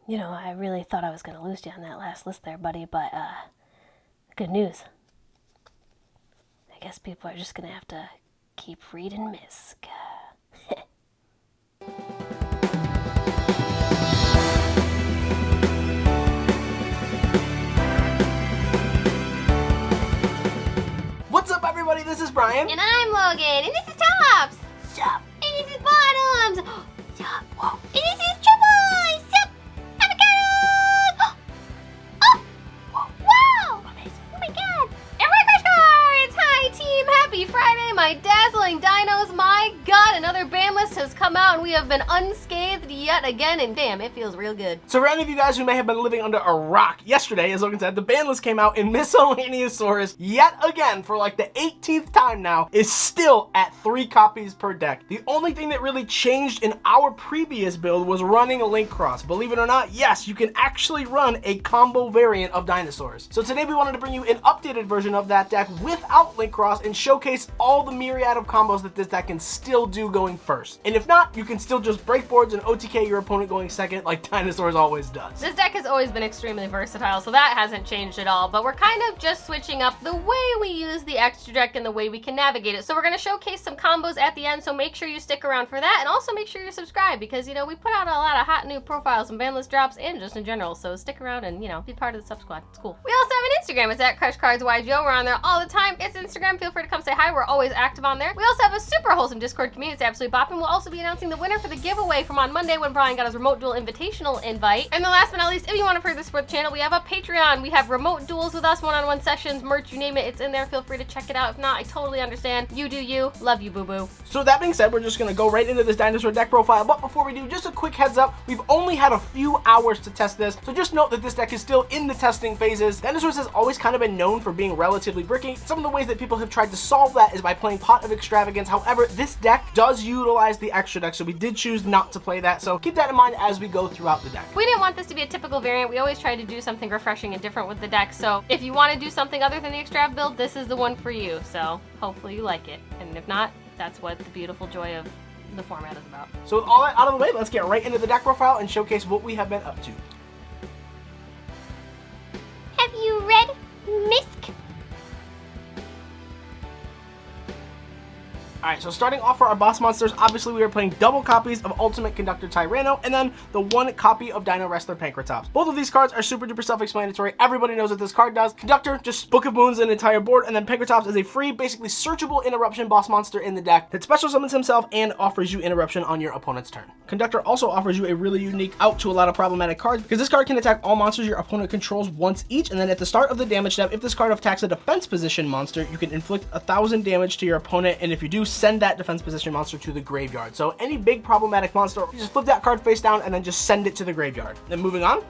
You know, I really thought I was going to lose you on that last list there, buddy, but good news. I guess people are just going to have to keep reading Misk. What's up, everybody? This is Brian. And I'm Logan. And this is Tops. Yup. And this is Bottoms. Yup. Whoa. And this is Triple. Yup. Avocados. Oh. Wow. Amazing. Oh my god. And my crush cards. Hi, team. Happy Friday. My dazzling dinos. My god, another Banlist has come out and we have been unscathed yet again. And damn, it feels real good. So for any of you guys who may have been living under a rock, yesterday, as Logan said, the Banlist came out and Miscellaneousaurus, yet again, for like the 18th time now, is still at 3 copies per deck. The only thing that really changed in our previous build was running a link cross. Believe it or not, yes, you can actually run a combo variant of dinosaurs. So today we wanted to bring you an updated version of that deck without link cross and showcase all the myriad of combos that this deck can still do going first. And if not, you can still just break boards and OTK your opponent going second like Dinosaurs always does. This deck has always been extremely versatile, so that hasn't changed at all, but we're kind of just switching up the way we use the extra deck and the way we can navigate it. So we're going to showcase some combos at the end, so make sure you stick around for that, and also make sure you're subscribed, because, you know, we put out a lot of hot new profiles and Banlist drops, and just in general, so stick around and, you know, be part of the sub squad. It's cool. We also have an Instagram. It's at CrushCardsYGO. We're on there all the time. It's Instagram. Feel free to come say hi. We're always active on there. We also have a super wholesome Discord community. It's absolutely bopping. We'll also be announcing the winner for the giveaway from on Monday when Brian got his remote duel invitational invite. And then last but not least, if you want to further support the channel, we have a Patreon. We have remote duels with us, one-on-one sessions, merch, you name it, it's in there. Feel free to check it out. If not, I totally understand. You do you. Love you, boo-boo. So that being said, we're just going to go right into this dinosaur deck profile, but before we do, just a quick heads up, we've only had a few hours to test this, so just note that this deck is still in the testing phases. Dinosaurs has always kind of been known for being relatively bricky. Some of the ways that people have tried to solve that is by playing Pot of Extravagance. However, this deck does utilize the extra deck, so we did choose not to play that, so keep that in mind as we go throughout the deck. We didn't want this to be a typical variant. We always try to do something refreshing and different with the deck, so if you want to do something other than the Extrav build, this is the one for you, so hopefully you like it. And if not, that's what the beautiful joy of the format is about. So with all that out of the way, let's get right into the deck profile and showcase what we have been up to. Have you read Misk? Alright, so starting off for our boss monsters, obviously we are playing double copies of Ultimate Conductor Tyranno, and then the 1 copy of Dino Wrestler Pankratops. Both of these cards are super duper self-explanatory. Everybody knows what this card does. Conductor, just Book of Moons an entire board, and then Pankratops is a free, basically searchable interruption boss monster in the deck that special summons himself and offers you interruption on your opponent's turn. Conductor also offers you a really unique out to a lot of problematic cards, because this card can attack all monsters your opponent controls once each, and then at the start of the damage step, if this card attacks a defense position monster, you can inflict 1,000 damage to your opponent, and if you do, send that defense position monster to the graveyard. So any big problematic monster, you just flip that card face down and then just send it to the graveyard. Then moving on,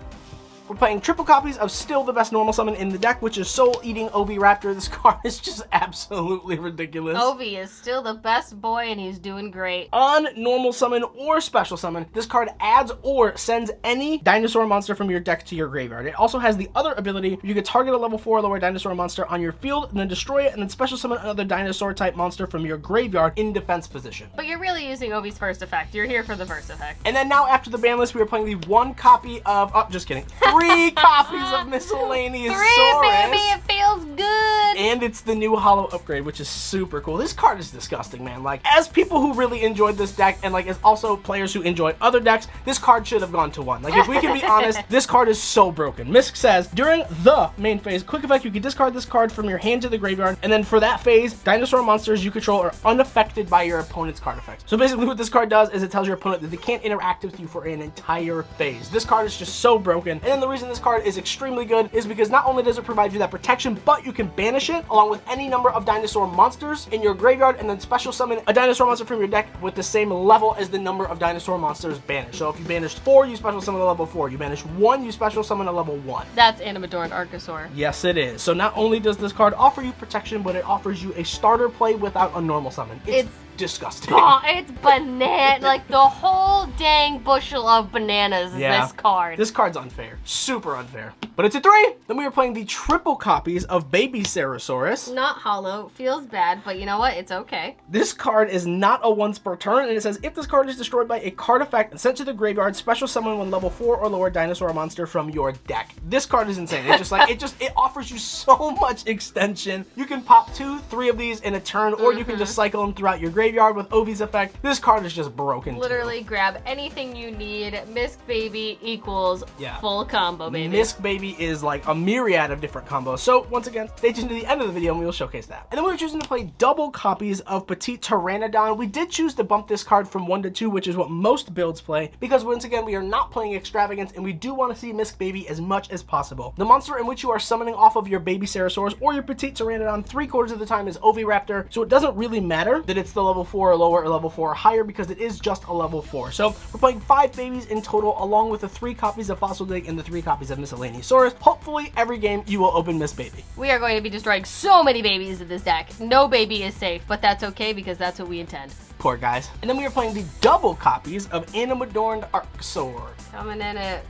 we're playing triple copies of still the best normal summon in the deck, which is Soul Eating Oviraptor. This card is just absolutely ridiculous. Ovi is still the best boy and he's doing great. On normal summon or special summon, this card adds or sends any dinosaur monster from your deck to your graveyard. It also has the other ability, you can target a level 4 or lower dinosaur monster on your field and then destroy it and then special summon another dinosaur type monster from your graveyard in defense position. But you're really using Ovi's first effect. You're here for the first effect. And then now after the ban list, we are playing the 1 copy of, oh, just kidding, 3 copies of Miscellaneousaurus. 3, baby, it feels good. And it's the new holo upgrade, which is super cool. This card is disgusting, man. Like, as people who really enjoyed this deck, and like as also players who enjoyed other decks, this card should have gone to 1. Like, if we can be honest, this card is so broken. Misk says, during the main phase, quick effect, you can discard this card from your hand to the graveyard, and then for that phase, dinosaur monsters you control are unaffected by your opponent's card effects. So basically what this card does is it tells your opponent that they can't interact with you for an entire phase. This card is just so broken, and then the reason this card is extremely good is because not only does it provide you that protection, but you can banish it along with any number of dinosaur monsters in your graveyard and then special summon a dinosaur monster from your deck with the same level as the number of dinosaur monsters banished. So if you banished 4, you special summon a level 4. You banish 1, you special summon a level 1. That's Animador and Archosaur. Yes, it is. So not only does this card offer you protection, but it offers you a starter play without a normal summon. It's disgusting. Oh, it's banana. Like the whole dang bushel of bananas is this card. This card's unfair. Super unfair. But it's a 3. Then we are playing the triple copies of Baby Ceresaurus. Not hollow. Feels bad, but you know what? It's okay. This card is not a once per turn, and it says if this card is destroyed by a card effect and sent to the graveyard, special summon one level 4 or lower dinosaur monster from your deck. This card is insane. It's just like it offers you so much extension. You can pop 2, 3 of these in a turn, or you can just cycle them throughout your graveyard with Ovi's effect. This card is just broken. Literally grab anything you need. Misk Baby equals full combo, baby. Misk Baby is like a myriad of different combos. So once again, stay tuned to the end of the video and we will showcase that. And then we were choosing to play double copies of Petite Pteranodon. We did choose to bump this card from 1 to 2, which is what most builds play, because once again, we are not playing extravagance and we do want to see Misk Baby as much as possible. The monster in which you are summoning off of your Baby Ceresaurus or your Petite Pteranodon 3/4 of the time is Oviraptor, so it doesn't really matter that it's the level 4 or lower or level 4 or higher because it is just a level 4. So we're playing 5 babies in total, along with the 3 copies of Fossil Dig and the 3 copies of Miscellaneousaurus. Hopefully every game you will open Miss Baby. We are going to be destroying so many babies in this deck. No baby is safe, but that's okay because that's what we intend. Poor guys. And then we are playing the double copies of Animadorned Archosaur. Coming in at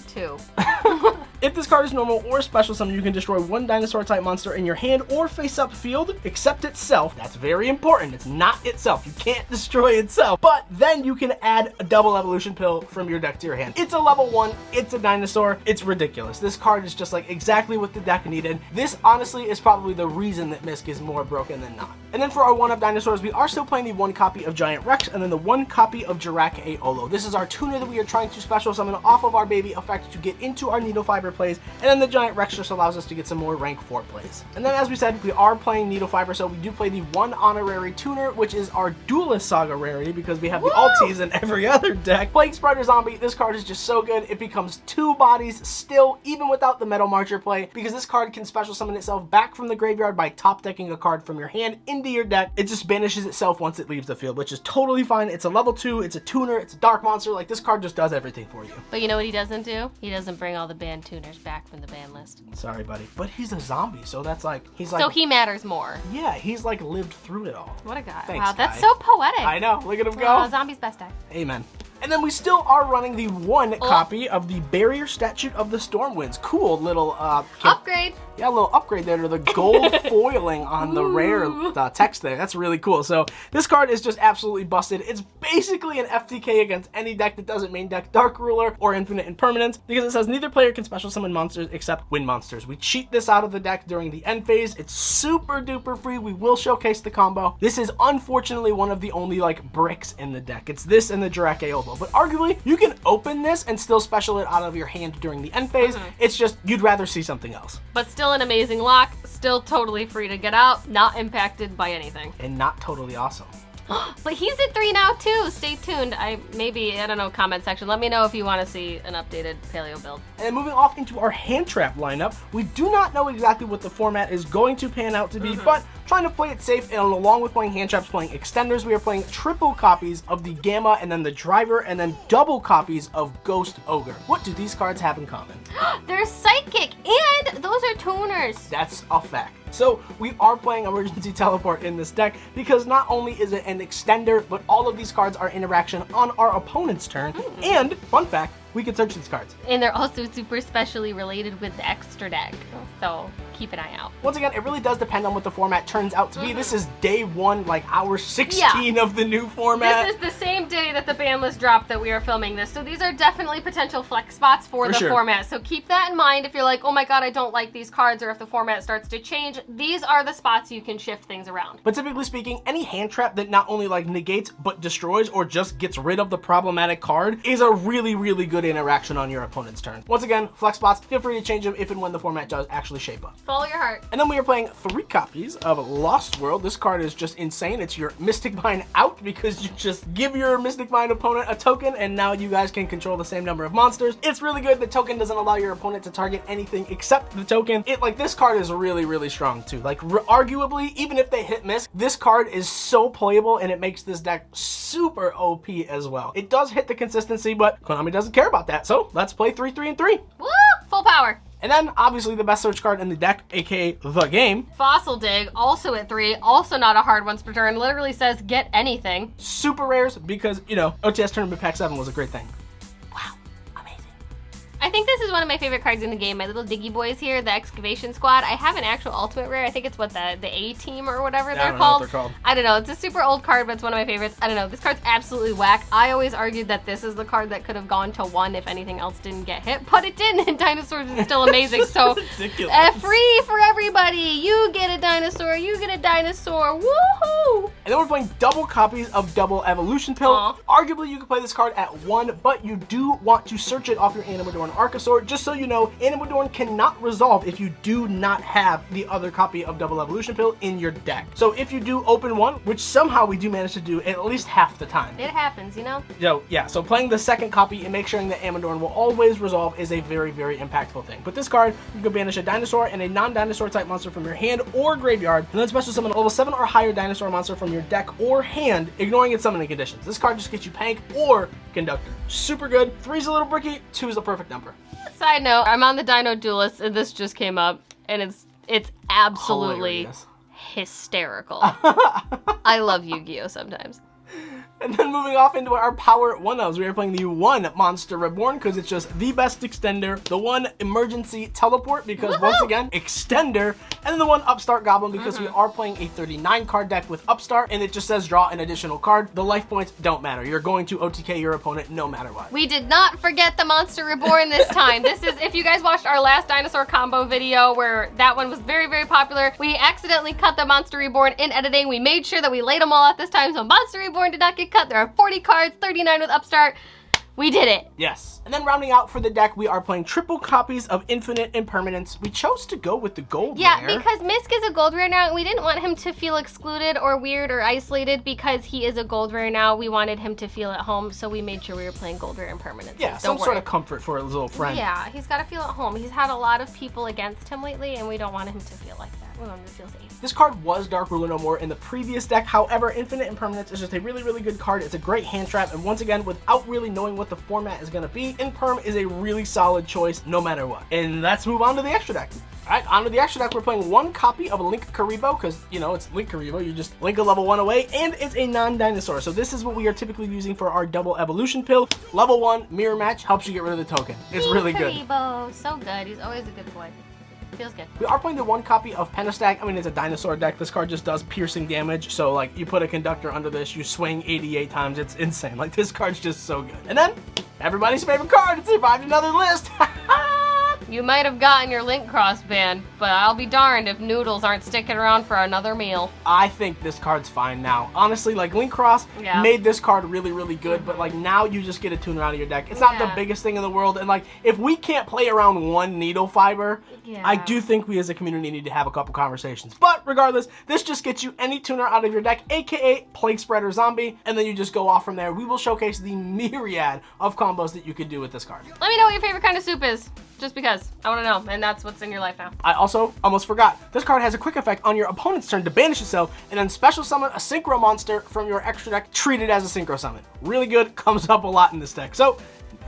2. If this card is normal or special summon, you can destroy 1 dinosaur type monster in your hand or face up field, except itself. That's very important. It's not itself. You can't destroy itself. But then you can add a double evolution pill from your deck to your hand. It's a level 1. It's a dinosaur. It's ridiculous. This card is just like exactly what the deck needed. This honestly is probably the reason that Misk is more broken than not. And then for our 1-of dinosaurs, we are still playing the 1 copy of Giant Rex and then the 1 copy of Jirac-A-Olo. This is our tuner that we are trying to special summon off of our baby effect to get into our Needle Fiber plays, and then the Giant Rex just allows us to get some more rank 4 plays. And then as we said, we are playing Needle Fiber, so we do play the 1 honorary tuner, which is our Duelist Saga rarity because we have the ultis in every other deck. Plague Spider Zombie, this card is just so good. It becomes 2 bodies still, even without the Metal Marcher play, because this card can special summon itself back from the graveyard by top decking a card from your hand into your deck. It just banishes itself once it leaves the field, which is totally fine. It's a level 2, it's a tuner, it's a dark monster. Like, this card just does everything for you. But you know what he doesn't do? He doesn't bring all the banned tuners back from the ban list. Sorry, buddy. But he's a zombie, so that's like, he's like... So he matters more. Yeah, he's like lived through it all. What a guy. Thanks, wow, that's guy. so poetic. I know, look at him go. Oh, zombie's best deck. Amen. And then we still are running the 1 copy of the Barrier Statute of the Stormwinds. Cool little upgrade. Yeah, a little upgrade there to the gold foiling on the rare text there. That's really cool. So this card is just absolutely busted. It's basically an FTK against any deck that doesn't main deck Dark Ruler or Infinite Impermanence, because it says neither player can special summon monsters except win monsters. We cheat this out of the deck during the end phase. It's super duper free. We will showcase the combo. This is unfortunately one of the only like bricks in the deck. It's this and the Jirac-A-Olo. But arguably, you can open this and still special it out of your hand during the end phase. It's just, you'd rather see something else. But still an amazing lock, still totally free to get out, not impacted by anything. And not totally awesome. But he's at 3 now too. Stay tuned. I don't know, comment section. Let me know if you want to see an updated paleo build. And moving off into our hand trap lineup, we do not know exactly what the format is going to pan out to be, but trying to play it safe, and along with playing hand traps, playing extenders, we are playing triple copies of the Gamma and then the Driver, and then double copies of Ghost Ogre. What do these cards have in common? They're psychic, and those are tuners. That's a fact. So we are playing Emergency Teleport in this deck because not only is it an extender, but all of these cards are interaction on our opponent's turn. And, fun fact, we can search these cards. And they're also super specially related with the extra deck. So keep an eye out. Once again, it really does depend on what the format turns out to be. This is day 1, like hour 16 of the new format. This is the same day that the ban list dropped that we are filming this. So these are definitely potential flex spots for the format. So keep that in mind if you're like, oh my god, I don't like these cards, or if the format starts to change. These are the spots you can shift things around. But typically speaking, any hand trap that not only like negates but destroys or just gets rid of the problematic card is a really, really good interaction on your opponent's turn. Once again, flex spots, feel free to change them if and when the format does actually shape up. Follow your heart. And then we are playing 3 copies of Lost World. This card is just insane. It's your Mystic Mine out because you just give your Mystic Mine opponent a token and now you guys can control the same number of monsters. It's really good. The token doesn't allow your opponent to target anything except the token. This card is really, really strong too. Like, arguably, even if they hit miss, this card is so playable and it makes this deck super OP as well. It does hit the consistency, but Konami doesn't care about that. So let's play 3, 3, and 3. Woo! Full power. And then, obviously, the best search card in the deck, aka the game. Fossil Dig, also at 3, also not a hard once per turn, literally says get anything. Super rares because, OTS Tournament Pack 7 was a great thing. Wow, amazing. I think this is one of my favorite cards in the game. My little Diggy Boys here, the Excavation Squad. I have an actual Ultimate Rare. I think it's what the A-Team or whatever they're called. I don't know. It's a super old card, but it's one of my favorites. I don't know. This card's absolutely whack. I always argued that this is the card that could have gone to 1 if anything else didn't get hit, but it didn't, and Dinosaurs is still amazing. So free for everybody. You get a dinosaur. You get a dinosaur. Woohoo! And then we're playing double copies of Double Evolution Pill. Aww. Arguably, you can play this card at 1, but you do want to search it off your Animadorn Archosaur. Just so you know, Animadorn cannot resolve if you do not have the other copy of Double Evolution Pill in your deck. So if you do open one, which somehow we do manage to do at least half the time. It happens, you know? So playing the second copy and make sure that Animadorn will always resolve is a very, very impactful thing. But this card, you can banish a dinosaur and a non-dinosaur type monster from your hand or graveyard, and then special summon a level 7 or higher dinosaur monster from your deck or hand, ignoring its summoning conditions. This card just gets you Pank or Conductor. Super good. 3's a little bricky, 2 is the perfect number. Side note, I'm on the Dino Duelist, and this just came up, and it's absolutely hilarious. Hysterical. I love Yu-Gi-Oh! Sometimes. And then moving off into our Power 1-ofs, we are playing the 1 Monster Reborn because it's just the best extender, the 1 Emergency Teleport because once again, extender, and then the 1 Upstart Goblin because we are playing a 39 card deck with Upstart and it just says draw an additional card. The life points don't matter. You're going to OTK your opponent no matter what. We did not forget the Monster Reborn this time. This is, if you guys watched our last dinosaur combo video where that one was very, very popular, we accidentally cut the Monster Reborn in editing. We made sure that we laid them all out this time so Monster Reborn did not get cut. There are 40 cards, 39 with Upstart. We did it. Yes. And then rounding out for the deck, we are playing triple copies of Infinite Impermanence. We chose to go with the gold Yeah, rare. because Misk is a gold rare now, and we didn't want him to feel excluded or weird or isolated because he is a gold rare now. We wanted him to feel at home, so we made sure we were playing gold rare Impermanence. Yeah, some sort of comfort for his little friend. Yeah, he's got to feel at home. He's had a lot of people against him lately, and we don't want him to feel like that. We want him to feel safe. This card was Dark Ruler No More in the previous deck. However, Infinite Impermanence is just a really, really good card. It's a great hand trap, and once again, without really knowing what the format is going to be, Imperm is a really solid choice no matter what. And let's move on to the extra deck. Alright, on to the extra deck. We're playing 1 copy of Link Karibo, because, you know, it's Link Karibo. You just link a level 1 away, and it's a non-dinosaur. So this is what we are typically using for our Double Evolution Pill. Level 1, Mirror Match, helps you get rid of the token. It's really good. Karibo, so good. He's always a good boy. Feels good. We are playing the 1 copy of Pentastack. I mean, it's a dinosaur deck. This card just does piercing damage. So, like, you put a Conductor under this, you swing 88 times. It's insane. Like, this card's just so good. And then, everybody's favorite card. It survived another list. You might have gotten your Link Crossband, but I'll be darned if Noodles aren't sticking around for another meal. I think this card's fine now. Honestly, like, Link Cross made this card really, really good, but, like, now you just get a tuner out of your deck. It's not the biggest thing in the world, and, like, if we can't play around 1 Needle Fiber, I do think we as a community need to have a couple conversations. But regardless, this just gets you any tuner out of your deck, aka Plague Spreader Zombie, and then you just go off from there. We will showcase the myriad of combos that you could do with this card. Let me know what your favorite kind of soup is. Just because. I want to know. And that's what's in your life now. I also almost forgot. This card has a quick effect on your opponent's turn to banish itself and then special summon a synchro monster from your extra deck, treat it as a synchro summon. Really good. Comes up a lot in this deck. So,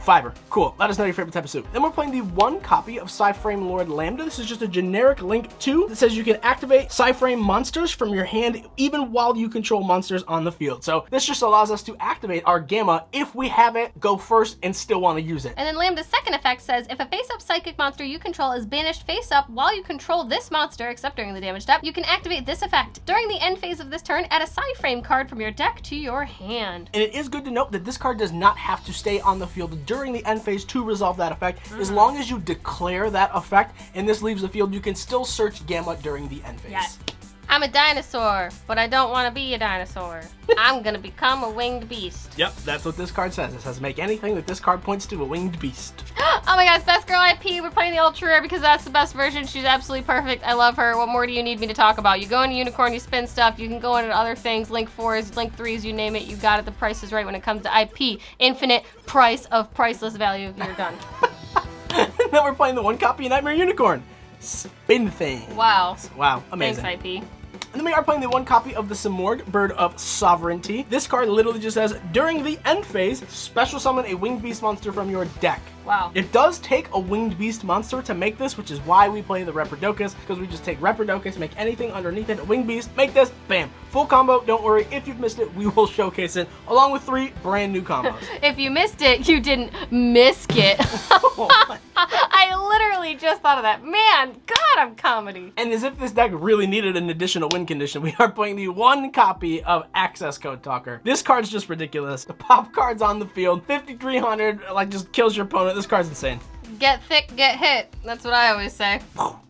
Fiber. Cool. Let us know your favorite type of soup. Then we're playing the 1 copy of Psyframe Lord Lambda. This is just a generic Link 2 that says you can activate Psyframe monsters from your hand even while you control monsters on the field. So this just allows us to activate our Gamma if we have it go first and still want to use it. And then Lambda's second effect says, if a face-up psychic monster you control is banished face-up while you control this monster, except during the damage step, you can activate this effect. During the end phase of this turn, add a Psyframe card from your deck to your hand. And it is good to note that this card does not have to stay on the field during the end phase to resolve that effect. As long as you declare that effect and this leaves the field, you can still search Gamma during the end phase. Yes. I'm a dinosaur, but I don't want to be a dinosaur. I'm gonna become a winged beast. Yep, that's what this card says. It says make anything that this card points to a winged beast. Oh my gosh, Best Girl IP. We're playing the Ultra Rare because that's the best version. She's absolutely perfect. I love her. What more do you need me to talk about? You go into Unicorn, you spin stuff. You can go into other things. Link 4s, Link 3s, you name it. You got it. The price is right when it comes to IP. Infinite price of priceless value. You're done. And then we're playing the 1 copy of Nightmare Unicorn. Spin thing. Wow. Wow, amazing. Thanks, IP. And then we are playing the 1 copy of the Simorgh, Bird of Sovereignty. This card literally just says, during the end phase, special summon a winged beast monster from your deck. Wow. It does take a winged beast monster to make this, which is why we play the Reprodocus, because we just take Reprodocus, make anything underneath it a winged beast, make this, bam. Full combo, don't worry, if you've missed it, we will showcase it, along with 3 brand new combos. If you missed it, you didn't miss it. Oh my thought of that. Man, God, I'm comedy. And as if this deck really needed an additional win condition, we are playing the 1 copy of Access Code Talker. This card's just ridiculous. The pop card's on the field, 5,300, like just kills your opponent. This card's insane. Get thick, get hit. That's what I always say.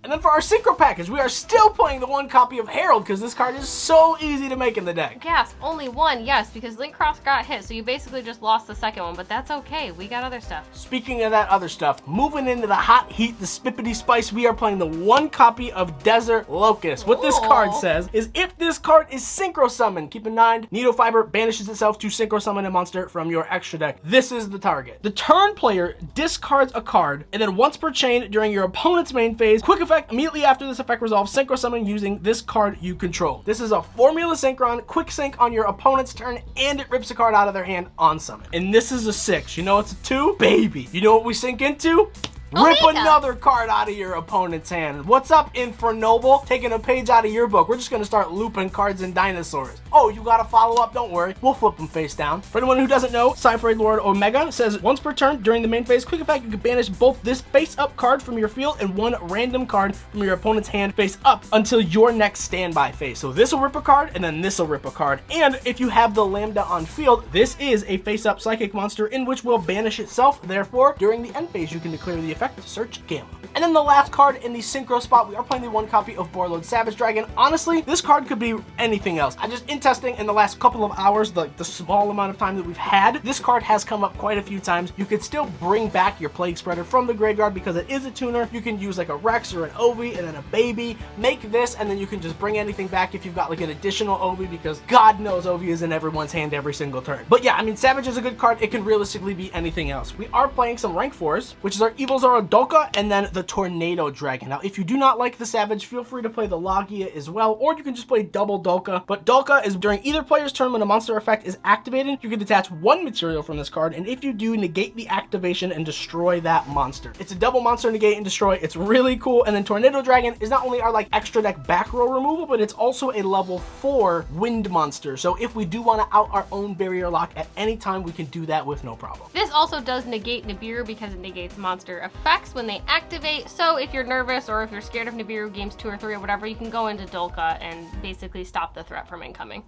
And then for our synchro package, we are still playing the 1 copy of Herald because this card is so easy to make in the deck. Gasp, only 1, yes, because Link Cross got hit, so you basically just lost the second one, but that's okay. We got other stuff. Speaking of that other stuff, moving into the hot heat, the spippity spice, we are playing the 1 copy of Desert Locust. What this card says is if this card is synchro summoned, keep in mind, Needle Fiber banishes itself to synchro summon a monster from your extra deck. This is the target. The turn player discards a card, and then once per chain during your opponent's main phase, quick effect, immediately after this effect resolves, synchro summon using this card you control. This is a Formula Synchron, quick sync on your opponent's turn, and it rips a card out of their hand on summon. And this is a 6. You know what's a 2? Baby. You know what we sync into? Rip Omega. another card out of your opponent's hand. What's up, Infernoble? Taking a page out of your book. We're just going to start looping cards and dinosaurs. Oh, you got to follow up? Don't worry. We'll flip them face down. For anyone who doesn't know, Cypher Lord Omega says once per turn during the main phase, quick effect, you can banish both this face-up card from your field and 1 random card from your opponent's hand face up until your next standby phase. So this will rip a card, and then this will rip a card. And if you have the Lambda on field, this is a face-up psychic monster in which will banish itself. Therefore, during the end phase, you can declare the effect Search Gamma. And then the last card in the synchro spot, we are playing the 1 copy of Borlord Savage Dragon. Honestly, this card could be anything else. I just, in testing in the last couple of hours, the small amount of time that we've had, this card has come up quite a few times. You could still bring back your Plague Spreader from the graveyard because it is a tuner. You can use like a Rex or an Ovi and then a baby. Make this, and then you can just bring anything back if you've got like an additional Ovi, because God knows Ovi is in everyone's hand every single turn. But yeah, I mean, Savage is a good card. It can realistically be anything else. We are playing some rank 4s, which is our Evil Zora Dolka and then the Tornado Dragon. Now, if you do not like the Savage, feel free to play the Logia as well, or you can just play double Dolka. But Dolka is during either player's turn when a monster effect is activated, you can detach 1 material from this card, and if you do, negate the activation and destroy that monster. It's a double monster negate and destroy. It's really cool. And then Tornado Dragon is not only our like extra deck back row removal, but it's also a level 4 wind monster. So if we do want to out our own barrier lock at any time, we can do that with no problem. This also does negate Nibiru because it negates monster effects when they activate. So if you're nervous or if you're scared of Nibiru games 2 or 3 or whatever, you can go into Dolka and basically stop the threat from incoming.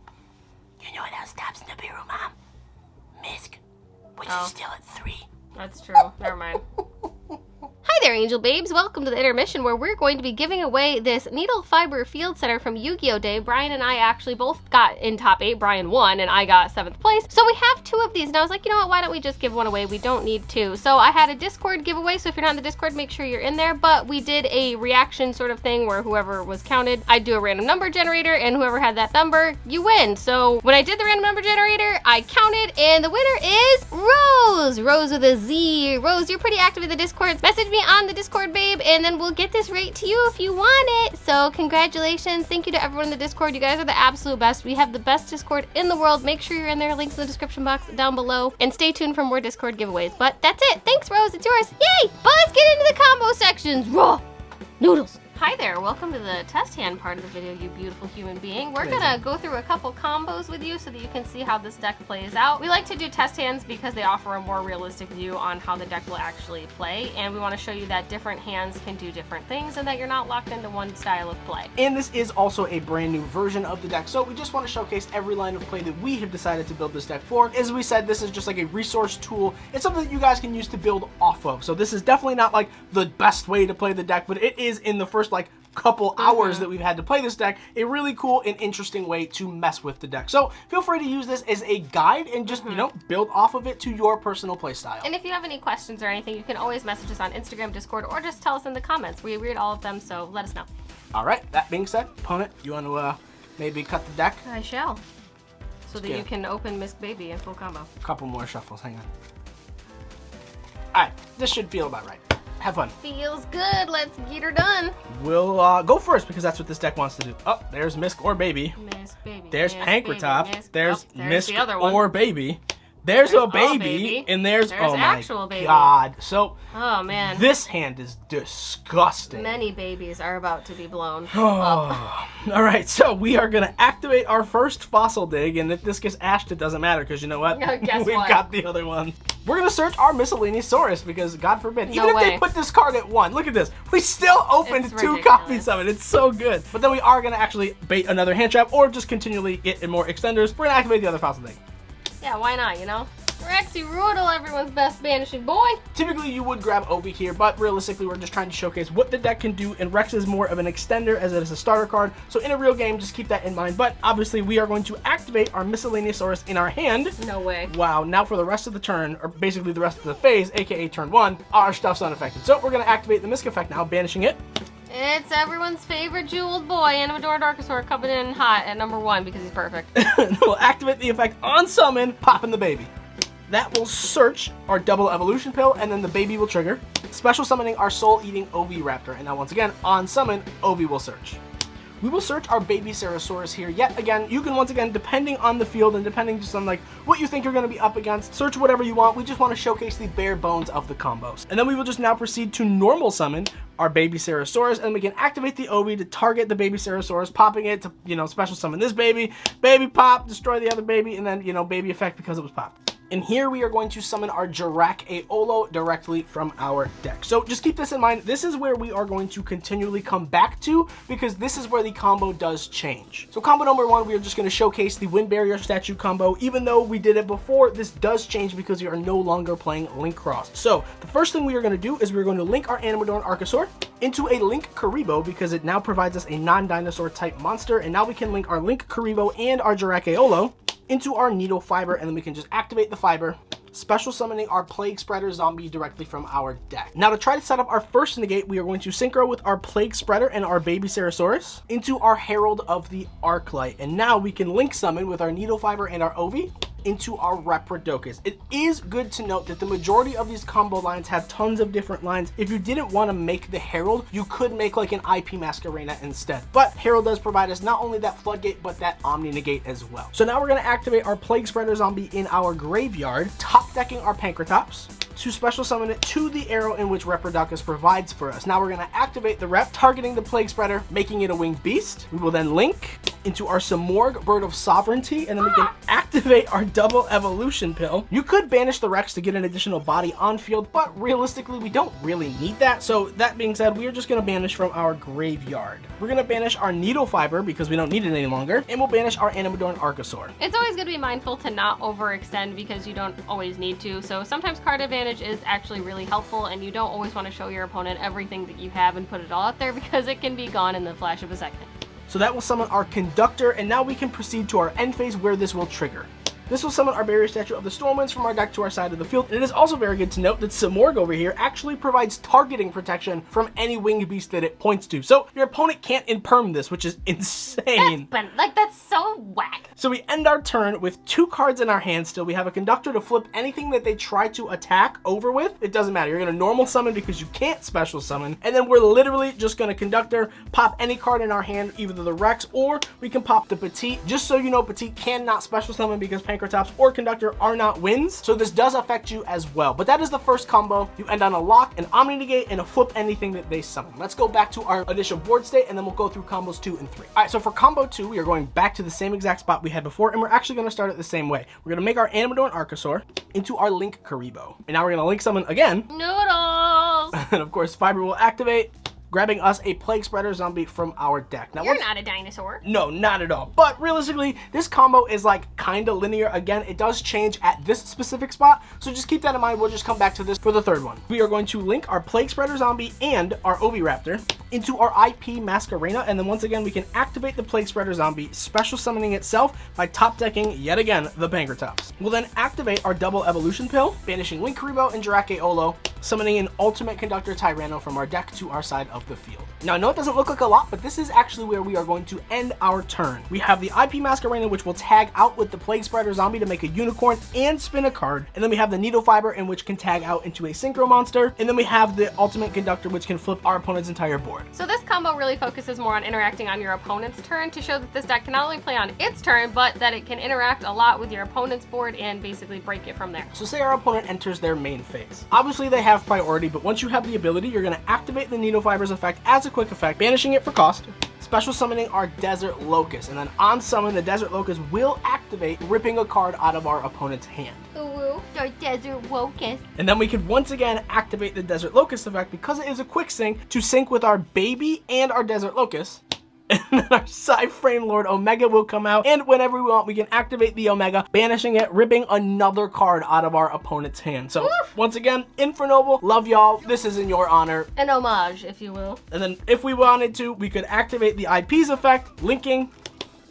You know what else stops Nibiru, Mom? Misk, which Oh. is still at 3. That's true. Never mind. Hi there, Angel Babes. Welcome to the intermission where we're going to be giving away this Needle Fiber Field Center from Yu-Gi-Oh! Day. Brian and I actually both got in top 8. Brian won and I got 7th place. So we have 2 of these. And I was like, you know what, why don't we just give one away? We don't need 2. So I had a Discord giveaway. So if you're not in the Discord, make sure you're in there. But we did a reaction sort of thing where whoever was counted, I'd do a random number generator, and whoever had that number, you win. So when I did the random number generator, I counted, and the winner is Rose. Rose with a Z. Rose, you're pretty active in the Discord. Message me on the Discord, babe, and then we'll get this right to you if you want it. So congratulations. Thank you to everyone in the Discord. You guys are the absolute best. We have the best Discord in the world. Make sure you're in there. Links in the description box down below. And stay tuned for more Discord giveaways. But that's it. Thanks, Rose. It's yours. Yay! But let's get into the combo sections. Raw noodles. Hi there, welcome to the test hand part of the video, you beautiful human being. We're gonna go through a couple combos with you so that you can see how this deck plays out. We like to do test hands because they offer a more realistic view on how the deck will actually play, and we want to show you that different hands can do different things and that you're not locked into one style of play. And this is also a brand new version of the deck, so we just want to showcase every line of play that we have decided to build this deck for. As we said, this is just like a resource tool. It's something that you guys can use to build off of. So this is definitely not like the best way to play the deck, but it is in the first like couple hours that we've had to play this deck, a really cool and interesting way to mess with the deck. So feel free to use this as a guide and just, you know, build off of it to your personal play style. And if you have any questions or anything, you can always message us on Instagram, Discord, or just tell us in the comments. We read all of them, so let us know. All right, that being said, opponent, you want to maybe cut the deck? I shall. So that Let's you can open Misk Baby in full combo. A couple more shuffles, hang on. All right, this should feel about right. Have fun. Feels good. Let's get her done. We'll go first because that's what this deck wants to do. Oh, there's Misk or Baby. Misk Baby. There's Misk Pancratop. Baby, Misk. There's Oh, Misk the other one. or Baby. There's a baby, and there's oh my actual baby. God. So, oh man, this hand is disgusting. Many babies are about to be blown up. All right, so we are gonna activate our first fossil dig, and if this gets ashed, it doesn't matter because you know what? Guess We've what? got the other one. We're gonna search our miscellaneousaurus because God forbid, No even if way. they put this card at 1, look at this. We still opened It's 2 ridiculous. copies of it. It's so good. But then we are gonna actually bait another hand trap or just continually get in more extenders. We're gonna activate the other fossil dig. Yeah, why not, you know? Rexy Roodle, everyone's best banishing boy. Typically you would grab Ovi here, but realistically we're just trying to showcase what the deck can do, and Rex is more of an extender as it is a starter card, so in a real game just keep that in mind. But obviously we are going to activate our miscellaneousaurus in our hand. No way. Wow, now for the rest of the turn, or basically the rest of the phase, aka turn 1, our stuff's unaffected. So we're going to activate the Misc effect now, banishing it. It's everyone's favorite jeweled boy, Animador Darkosaur, coming in hot at number 1 because he's perfect. We'll activate the effect on summon, popping the baby. That will search our double evolution pill, and then the baby will trigger. Special summoning our soul-eating Ovi Raptor, and now once again, on summon, Ovi will search. We will search our baby Ceratosaurus here yet again. You can once again, depending on the field and depending just on like what you think you're going to be up against, search whatever you want. We just want to showcase the bare bones of the combos. And then we will just now proceed to normal summon our baby Ceratosaurus, and we can activate the Ovi to target the baby Ceratosaurus, popping it to, you know, special summon this baby, baby pop, destroy the other baby, and then, you know, baby effect because it was popped. And here we are going to summon our Jirac-A-Olo directly from our deck. So just keep this in mind. This is where we are going to continually come back to because this is where the combo does change. So combo number 1, we are just going to showcase the Wind Barrier Statue combo. Even though we did it before, this does change because we are no longer playing Link Cross. So the first thing we are going to do is we're going to link our Animador Archosaur into a Link Karibo because it now provides us a non-dinosaur type monster. And now we can link our Link Karibo and our Jirac-A-Olo into our Needle Fiber, and then we can just activate the fiber, special summoning our Plague Spreader zombie directly from our deck. Now to try to set up our first negate, we are going to synchro with our Plague Spreader and our baby Ceratosaurus into our Herald of the Arclight, and now we can link summon with our Needle Fiber and our Ovi into our Reprodocus. It is good to note that the majority of these combo lines have tons of different lines. If you didn't want to make the Herald, you could make like an IP Masquerena instead. But Herald does provide us not only that Floodgate, but that Omni Negate as well. So now we're going to activate our Plague Spreader zombie in our graveyard, top decking our Pankratops to special summon it to the arrow in which Reprodocus provides for us. Now we're going to activate the Rep, targeting the Plague Spreader, making it a winged beast. We will then link into our Samorg, Bird of Sovereignty, and then we can activate our double evolution pill. You could banish the Rex to get an additional body on field, but realistically we don't really need that. So that being said, we are just going to banish from our graveyard. We're going to banish our Needle Fiber because we don't need it any longer, and we'll banish our Animador Archosaur. It's always good to be mindful to not overextend because you don't always need to. So sometimes card advantage is actually really helpful, and you don't always want to show your opponent everything that you have and put it all out there because it can be gone in the flash of a second. So that will summon our Conductor, and now we can proceed to our end phase where this will trigger. This will summon our Barrier Statue of the Stormwinds from our deck to our side of the field. And it is also very good to note that Samorg over here actually provides targeting protection from any winged beast that it points to. So your opponent can't imperm this, which is insane. That's so whack. So we end our turn with 2 cards in our hand still. We have a Conductor to flip anything that they try to attack over with. It doesn't matter. You're going to normal summon because you can't special summon. And then we're literally just going to Conductor, pop any card in our hand, either the Rex or we can pop the Petite. Just so you know, Petite cannot special summon because Pankratops or Conductor are not wins. So this does affect you as well. But that is the first combo. You end on a lock, an Omni Negate, and a flip anything that they summon. Let's go back to our initial board state and then we'll go through combos 2 and 3. All right, so for combo 2, we are going back to the same exact spot we had before, and we're actually going to start it the same way. We're going to make our Animador and Archosaur into our Link Karibo. And now we're going to link summon again. Noodles! And of course, Fiber will activate, grabbing us a Plague Spreader zombie from our deck. Now, You're not a dinosaur. No, not at all. But realistically, this combo is like kind of linear. Again, it does change at this specific spot, so just keep that in mind. We'll just come back to this for the third one. We are going to link our Plague Spreader zombie and our Oviraptor into our IP Masquerena, and then once again, we can activate the Plague Spreader zombie, special summoning itself by top decking, yet again, the Pankratops. We'll then activate our double evolution pill, banishing Link Karibo and Jirac-A-Olo, summoning an Ultimate Conductor Tyranno from our deck to our side of the field. Now, I know it doesn't look like a lot, but this is actually where we are going to end our turn. We have the IP Masquerena, which will tag out with the Plague Spreader Zombie to make a unicorn and spin a card. And then we have the Needle Fiber, in which can tag out into a Synchro Monster. And then we have the Ultimate Conductor, which can flip our opponent's entire board. So this combo really focuses more on interacting on your opponent's turn to show that this deck can not only play on its turn, but that it can interact a lot with your opponent's board and basically break it from there. So say our opponent enters their main phase. Obviously they have priority, but once you have the ability, you're going to activate the Needle Fiber's effect as a quick effect, banishing it for cost, special summoning our Desert Locust, and then on summon, the Desert Locust will activate, ripping a card out of our opponent's hand. Ooh, our Desert Locust. And then we could once again activate the Desert Locust effect because it is a quick sync to sync with our baby and our Desert Locust. And then our Psy-Frame Lord Omega will come out, and whenever we want, we can activate the Omega, banishing it, ripping another card out of our opponent's hand. So, once again, Infernoble, love y'all. This is in your honor. An homage, if you will. And then, if we wanted to, we could activate the IP's effect, linking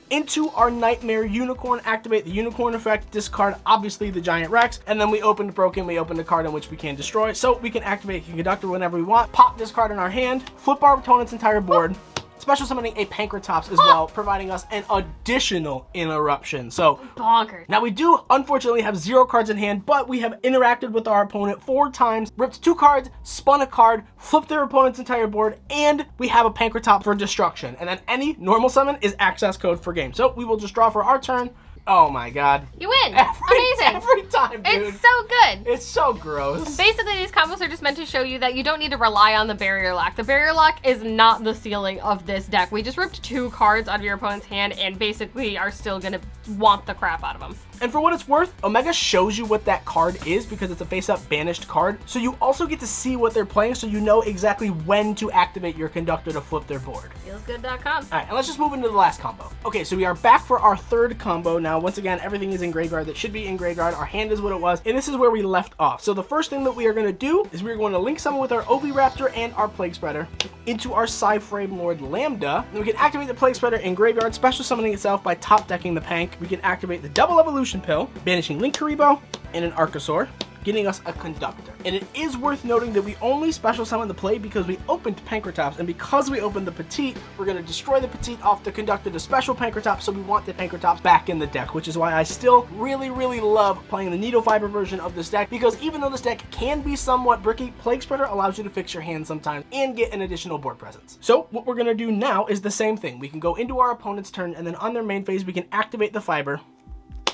into our Nightmare Unicorn, activate the Unicorn effect, discard obviously the Giant Rex, and then we opened Broken, we opened a card in which we can destroy. So, we can activate Conductor whenever we want, pop this card in our hand, flip our opponent's entire board, special summoning a Pankratops as well, providing us an additional interruption. So, bonkers. Now we do unfortunately have 0 cards in hand, but we have interacted with our opponent 4 times, ripped 2 cards, spun a card, flipped their opponent's entire board, and we have a Pankratops for destruction. And then any normal summon is access code for game. So we will just draw for our turn. Oh my god. You win. Amazing. Every time, dude. It's so good. It's so gross. Basically, these combos are just meant to show you that you don't need to rely on the barrier lock. The barrier lock is not the ceiling of this deck. We just ripped 2 cards out of your opponent's hand and basically are still gonna want the crap out of them. And for what it's worth, Omega shows you what that card is because it's a face-up banished card. So you also get to see what they're playing, so you know exactly when to activate your Conductor to flip their board. Feelsgood.com. Alright, and let's just move into the last combo. Okay, so we are back for our 3rd combo. Now, once again, everything is in graveyard that should be in graveyard. Our hand is what it was, and this is where we left off. So the first thing that we are going to do is we're going to link summon with our Oviraptor and our Plague Spreader into our Psy-Frame Lord Lambda. Then we can activate the Plague Spreader in graveyard, special summoning itself by top decking the Pank. We can activate the Double Evolution Pill, banishing Link Karibo and an Archosaur, getting us a Conductor. And it is worth noting that we only special summon the Plague because we opened Pankratops, and because we opened the Petite, we're going to destroy the Petite off the Conductor to special Pankratops, so we want the Pankratops back in the deck, which is why I still really love playing the Needle Fiber version of this deck, because even though this deck can be somewhat bricky, Plague Spreader allows you to fix your hand sometimes and get an additional board presence. So what we're going to do now is the same thing. We can go into our opponent's turn, and then on their main phase, we can activate the Fiber,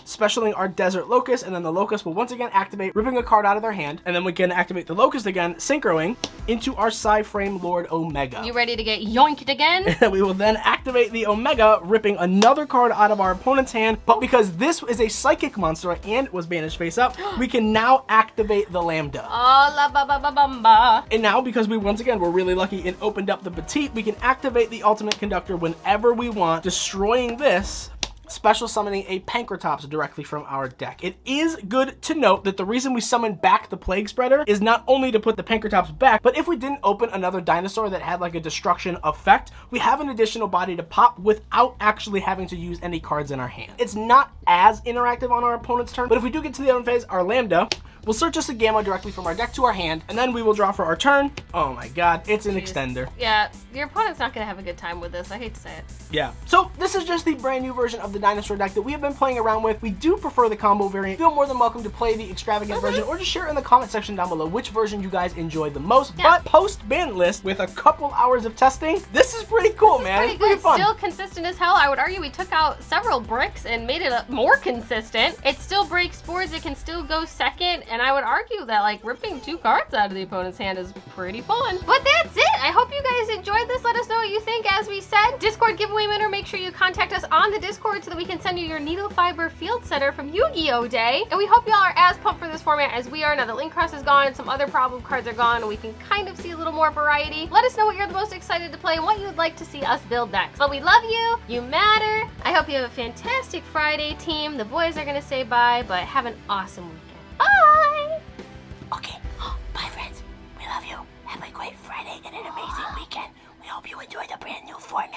specialing our Desert Locust, and then the Locust will once again activate, ripping a card out of their hand, and then we can activate the Locust again, synchroing into our Psy-Frame Lord Omega. You ready to get yoinked again? We will then activate the Omega, ripping another card out of our opponent's hand, but because this is a Psychic monster and was banished face up, we can now activate the Lambda. Oh, la ba ba ba bum ba. And now, because we once again were really lucky and opened up the Petite, we can activate the Ultimate Conductor whenever we want, destroying this, special summoning a Pankratops directly from our deck. It is good to note that the reason we summoned back the Plague Spreader is not only to put the Pankratops back, but if we didn't open another dinosaur that had like a destruction effect, we have an additional body to pop without actually having to use any cards in our hand. It's not as interactive on our opponent's turn, but if we do get to the end phase, our Lambda will search us a Gamma directly from our deck to our hand, and then we will draw for our turn. Oh my god, it's an extender. Yeah, your opponent's not gonna have a good time with this. I hate to say it. Yeah. So this is just the brand new version of the Dinosaur deck that we have been playing around with. We do prefer the combo variant. Feel more than welcome to play the extravagant version, or just share in the comment section down below which version you guys enjoy the most. Yeah. But post Banlist with a couple hours of testing, this is pretty cool, man. It's pretty fun. Still consistent as hell. I would argue we took out several bricks and made it more consistent. It still breaks boards. It can still go second, and I would argue that like ripping 2 cards out of the opponent's hand is pretty fun. But that's it. I hope you guys enjoyed this. Let us know what you think. As we said, Discord giveaway winner, make sure you contact us on the Discord so that we can send you your Needle Fiber Field Setter from Yu-Gi-Oh! Day. And we hope y'all are as pumped for this format as we are. Now that Link Cross is gone and some other problem cards are gone, and we can kind of see a little more variety. Let us know what you're the most excited to play and what you would like to see us build next. But we love you. You matter. I hope you have a fantastic Friday, team. The boys are gonna say bye, but have an awesome weekend. Bye! Okay, bye friends. We love you. Have a great Friday and an amazing weekend. We hope you enjoy the brand new format.